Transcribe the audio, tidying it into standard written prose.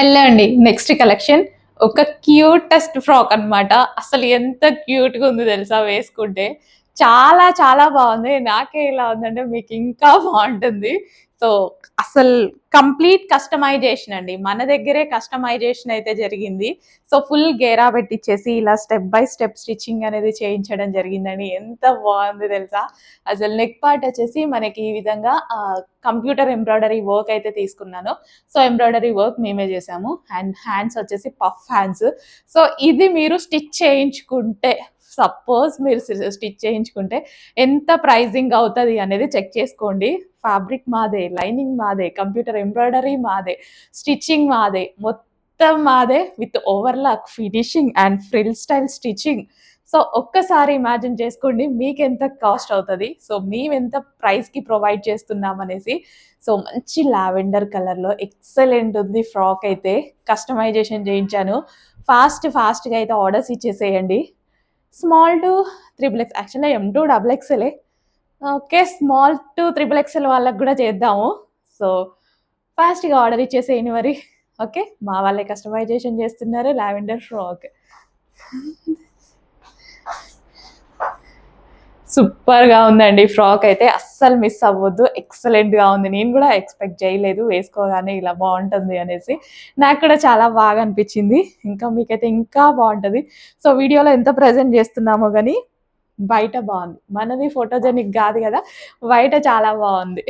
Hello అండి. Next collection ఒక cutest frock అన్నమాట. అసలు ఎంత క్యూట్‌గా ఉందో తెలుసా వేసుకుంటే. చాలా చాలా బావుంది. నాకే ఇలా ఉందంటే మీకు ఇంకా బావుంటుంది. సో, అసలు కంప్లీట్ కస్టమైజేషన్ అండి. మన దగ్గరే కస్టమైజేషన్ అయితే జరిగింది. సో, ఫుల్ గేరా పెట్టిచ్చేసి ఇలా స్టెప్ బై స్టెప్ స్టిచ్చింగ్ అనేది చేయించడం జరిగిందండి. ఎంత బావుంది తెలుసా! అసలు నెక్ పార్ట్ వచ్చేసి మనకి ఈ విధంగా కంప్యూటర్ ఎంబ్రాయిడరీ వర్క్ అయితే తీసుకున్నాను. సో, ఎంబ్రాయిడరీ వర్క్ మేమే జేసాము. అండ్ హ్యాండ్స్ వచ్చేసి పఫ్ హ్యాండ్స్. సో, ఇది మీరు స్టిచ్ చేయించుకుంటే సపోజ్ మీరు స్టిచ్ చేయించుకుంటే ఎంత ప్రైజింగ్ అవుతది అనేది చెక్ చేసుకోండి. ఫ్యాబ్రిక్ మాదే, లైనింగ్ మాదే, కంప్యూటర్ ఎంబ్రాయిడరీ మాదే, స్టిచ్చింగ్ మాదే, మొత్తం మాదే with overlock, finishing and frill style stitching. So, ఒక్కసారి ఇమాజిన్ చేసుకోండి మీకెంత కాస్ట్ అవుతది. సో, మేమెంత ప్రైస్‌కి ప్రొవైడ్ చేస్తున్నామనేసి. సో, మంచి లావెండర్ కలర్‌లో ఎక్సలెంట్ ఉంది ఫ్రాక్ అయితే. కస్టమైజేషన్ చేయించాను. ఫాస్ట్‌గా అయితే ఆర్డర్స్ ఇచ్చేసేయండి. స్మాల్ టు త్రిబుల్ ఎక్స్ యాక్చువల్‌గా ఎమ్ టు డబుల్ ఎక్స్‌ఎలే. Okay. Small to triple XL వాళ్ళకి గూడా చేద్దాము. సో, ఫాస్ట్‌గా ఆర్డర్ ఇచ్చేసేయండి మరి. ఓకే. మా వాళ్ళే కస్టమైజేషన్ చేస్తున్నారు లావెండర్ ఫ్రాక్. సూపర్‌గా ఉందండి ఫ్రాక్ అయితే. అస్సలు మిస్ అవ్వద్దు. ఎక్సలెంట్‌గా ఉంది. నేను గూడా ఎక్స్‌పెక్ట్ చేయలేదు వేసుకోగానే ఇలా బావుంటుంది అనేసి. నాకు కూడా చాలా బాగా అనిపిచ్చింది. ఇంకా మీకైతే ఇంకా బావుంటది. సో, వీడియోలో ఎంత ప్రెజెంట్ చేస్తున్నామో గానీ బయట బావుంది. మనది ఫోటోజెనిక్ గాదు గదా! బయట చాలా బావుంది.